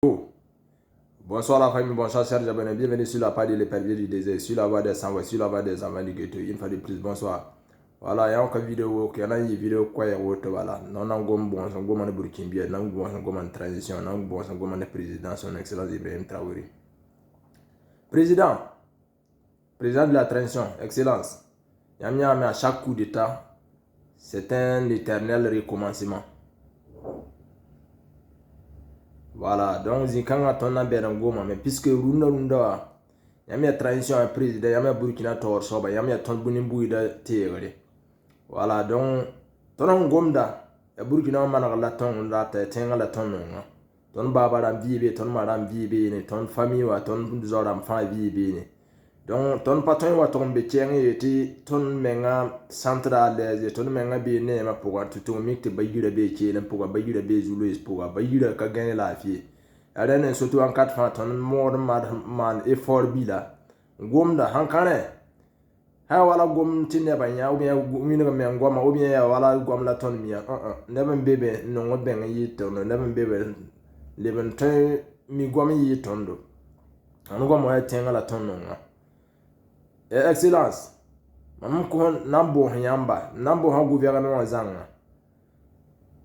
Oh, bonsoir la famille, bonsoir chers abonnés, bienvenue sur la page de l'épervier du désert, sur la voie des sans sur la voie des enfants du ghetto, une fois de plus, bonsoir. Voilà, il y a encore une vidéo, il y a une vidéo quoi, voilà, non, on gomme bon, on gomme en Burkina, non, on gomme en transition, non, on gomme en président, son excellence Ibrahim Traoré. Président de la transition, excellence, il y a à chaque coup d'état, c'est un éternel recommencement. Voilà, donc Zinkanga tonna Berangoma, mais puisque Runda, yami a transition à président, yami a Burkina Tor Soba, yami a ton Bunimbu de Théorie. Voilà, donc, ton Gomda, a Burkina Manala ton rata, tenga la ton, ton Baba Vibe, ton Madame Vibe, ton famille ou ton Zoram Fa Vibe. Donc, ton patron ou ton bétieng et ton menga centrale, ton menga bine, ma pour tout micte bayu de bétier, pour bayu de bézoulis, pour bayu de gagner la fille. Et surtout en 4 fois, ton mort man effort bila. Gomda, hankane. Ha wala gom tinne banya, ou bien gomina men goma, ou bien wala gom la ton mia. Never bebe, no ben yi tono, never bebe. Leven ten mi gom yi tondo. An gom wa tenga la ton no. Excellence, mam ko nambo yamba, nambo ha gouvernement zanga.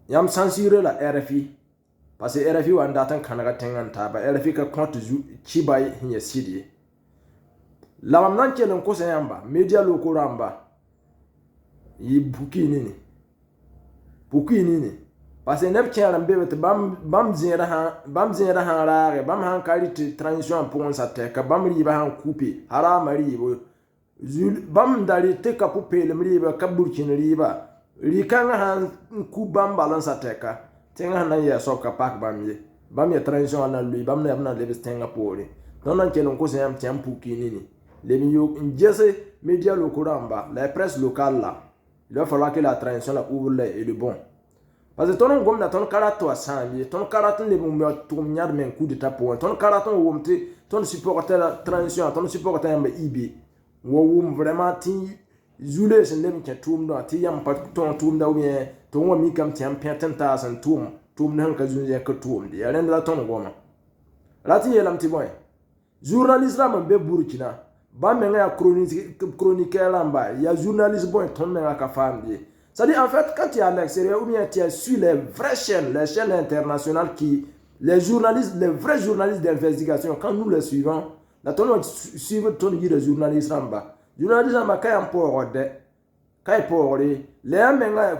Yam censurer la RFI parce que RFI wa ndatan kanaga tengan taba RFI ka compte chibay hinya sidi. La mam nan kelen ko yamba, media loko ramba. Yi buki nini. Parce que neb tiara mbebe bam zera han raare, bam han qualité transition pour on s'attaque, bam riba han couper, hara mari bam dali te ka pupele mriba ka burkina riba rikanga han ku bam balance ateka tenga na ya so ka pak bam ya transition na lui bam na le tenga pole non nan kelon ko sem tempu kinini le miyo njese media lokuramba la presse locale là il va falloir que la transition la ouvre et le bon parce que ton gom na ton karato a sangi ton karato le mo to nyar men coup de tapo ton karato womte ton supporter la transition ton supporter mba ibi wo vraiment ti zule sen dem ke tum do ti yam pat ton tum da bien to wo mi kam tiam penten ta san tum nan ka zunje ka tum di aren la ton goma lati yelam ti boy journaliste la be Burkina ba men ya chroniqueur lamba ya journaliste boy ton men ka famille ça dit en fait quand tu es à l'extérieur ou bien tu es sur les vraies chaînes, les chaînes internationales qui les vrais journalistes d'investigation quand nous les suivons la ton suivre ton guide journaliste ramba kay pour de kay pour les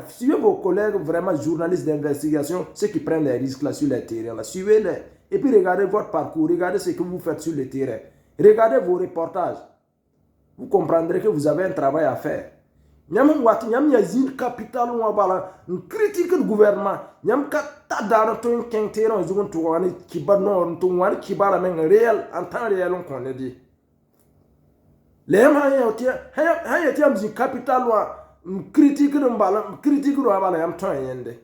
suivez vos collègues vraiment journalistes d'investigation ceux qui prennent les risques là sur le terrain là suivez-les et puis regardez votre parcours, regardez ce que vous faites sur le terrain, regardez vos reportages, vous comprendrez que vous avez un travail à faire. Nyam wati nyam ya zin capital wa bala critique le gouvernement nyam ka ta dara ton kentero zugun to wani kibar no to wani kibara men réel en temps réel on connaît dit les ma ya ti am zin capital wa critique le bala critique ro bala yam ton yende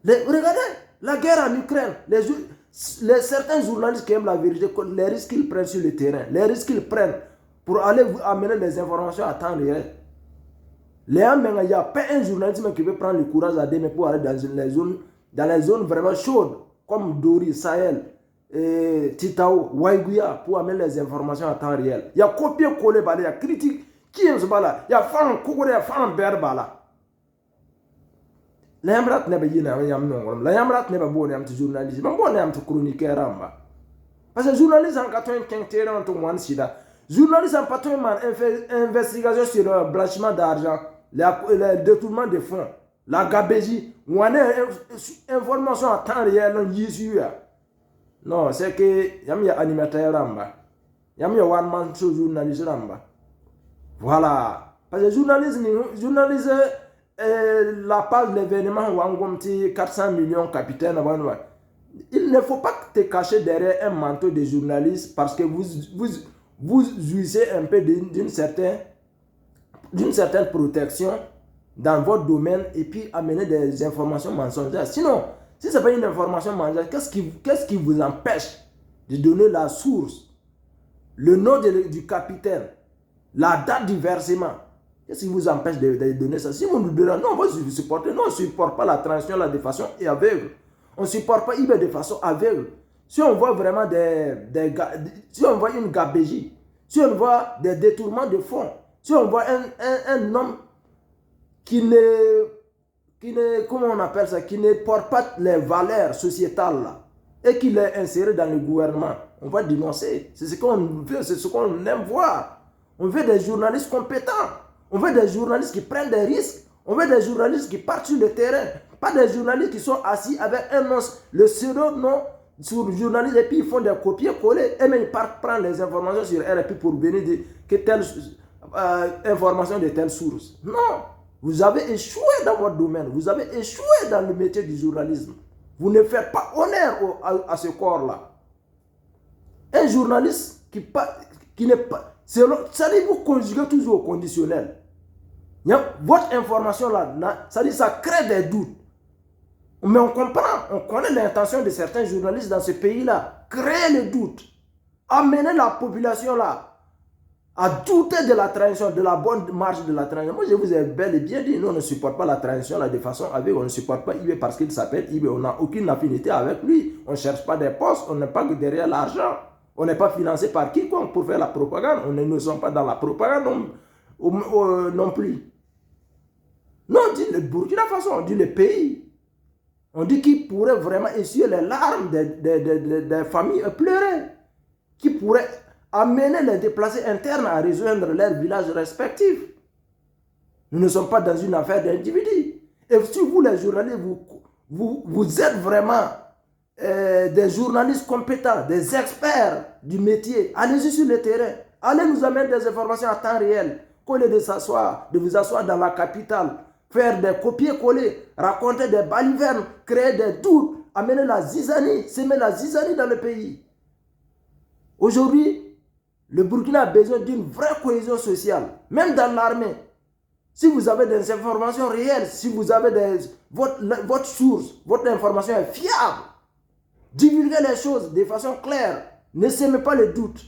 regardez la guerre en Ukraine les certains journalistes qui aiment la vérité les risques qu'ils prennent sur le terrain les risques qu'ils prennent pour aller vous amener les informations à temps réel. Il n'y a pas un journaliste qui peut prendre le courage à demain pour aller dans les zones vraiment chaudes, comme Dori, Sahel, Titao, Waiguya, pour amener les informations à temps réel. Il y a copier-coller, il y a critique, qui aime ce bala, il y a fan Koukouré, il y a fan Berbala. L'Amrat n'est pas yéna, l'Amrat n'est pas bon, il y journaliste, mais bon, il y a un chroniqueur. Parce que les journalistes en 95 ans, ont sida. Journalistes en patrimoine, investigation sur le blanchiment d'argent, le détournement de fonds, la gabégie, on a information à temps réel, non, c'est que il y a animateur ramba, il y a one man show journaliste ramba. Voilà, parce que journaliste, la page de l'événement où on 400 millions capitaine avant. Il ne faut pas te cacher derrière un manteau de journaliste parce que vous jouissez un peu d'une certaine protection dans votre domaine et puis amener des informations mensongères. Sinon, si ce n'est pas une information mensongère, qu'est-ce qui vous empêche de donner la source, le nom du capitaine, la date du versement? Qu'est-ce qui vous empêche de donner ça? Si vous nous donnez, non, vous supportez, non, on ne supporte pas la transition là de façon aveugle. On ne supporte pas IB de façon aveugle. Si on voit vraiment si on voit une gabégie, si on voit des détournements de fonds, si on voit un homme qui comment on appelle ça, qui ne porte pas les valeurs sociétales là, et qui est inséré dans le gouvernement, on va dénoncer. C'est ce qu'on veut, c'est ce qu'on aime voir. On veut des journalistes compétents. On veut des journalistes qui prennent des risques. On veut des journalistes qui partent sur le terrain. Pas des journalistes qui sont assis avec un nom, le pseudo-nom sur le journaliste et puis ils font des copier-coller. Et même ils partent prendre les informations sur RFI pour venir dire que telle information de telle source. Non. Vous avez échoué dans votre domaine. Vous avez échoué dans le métier du journalisme. Vous ne faites pas honneur à ce corps-là. Un journaliste qui n'est pas... Ça dit vous conjuguez toujours au conditionnel. Votre information là, ça dit ça crée des doutes. Mais on comprend, on connaît l'intention de certains journalistes dans ce pays-là. Créer le doute. Amener la population là à douter de la transition, de la bonne marche de la transition. Moi, je vous ai bel et bien dit, nous, on ne supporte pas la transition là de façon aveugle. On ne supporte pas IB parce qu'il s'appelle IB. On n'a aucune affinité avec lui. On ne cherche pas des postes. On n'est pas que derrière l'argent. On n'est pas financé par quiconque pour faire la propagande. On ne sommes pas dans la propagande non plus. Non, on dit le Burkina Faso, on dit le pays. On dit qu'il pourrait vraiment essuyer les larmes des familles pleurées. Qui pourrait amener les déplacés internes à rejoindre leurs villages respectifs. Nous ne sommes pas dans une affaire d'individus. Et si vous, les journalistes, vous êtes vraiment des journalistes compétents, des experts du métier, allez-y sur le terrain. Allez nous amener des informations à temps réel. Au lieu de vous asseoir dans la capitale, faire des copier-coller, raconter des balivernes, créer des doutes, amener la zizanie, semer la zizanie dans le pays. Aujourd'hui, le Burkina a besoin d'une vraie cohésion sociale, même dans l'armée. Si vous avez des informations réelles, si vous avez votre source, votre information est fiable, divulguez les choses de façon claire. Ne semez pas les doutes.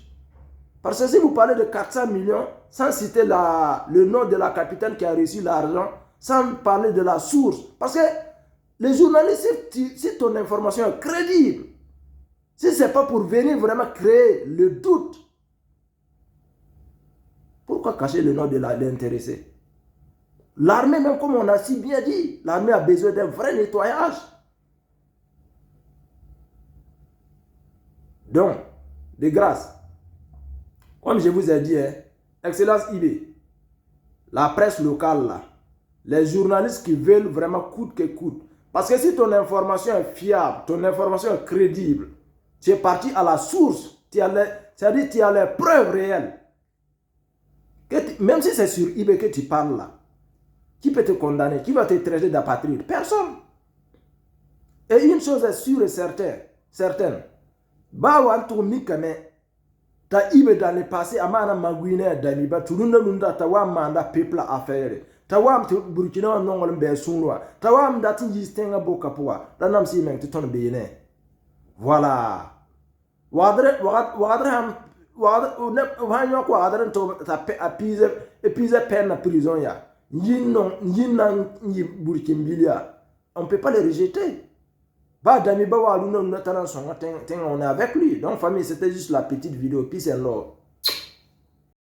Parce que si vous parlez de 400 millions, sans citer le nom de la capitaine qui a reçu l'argent, sans parler de la source, parce que les journalistes, si ton information est crédible, si ce n'est pas pour venir vraiment créer le doute, pourquoi cacher le nom de l'intéressé? L'armée, même comme on a si bien dit, l'armée a besoin d'un vrai nettoyage. Donc, de grâce, comme je vous ai dit, Excellence IB, la presse locale, là, les journalistes qui veulent vraiment coûte que coûte. Parce que si ton information est fiable, ton information est crédible, tu es parti à la source, c'est-à-dire tu as les preuves réelles. Même si c'est sur IB que tu parles là, qui peut te condamner? Qui va te traiter d'apatride? Personne. Et une chose est sûre et certaine. Bawan tourni kame ta IB dans le passé amana maguine damiba tulunda nunda tawa manda peuple affaire. Tawam te Burkina nongol be sunwa. Tawam dati yistenga bokapoa. Danam si men ton bene. Voilà. Wadre wanyo ko adren to ta épize peine na prison ya. Burkimbilia. On ne peut pas les rejeter. On est avec lui. Donc famille, c'était juste la petite vidéo. Peace and love.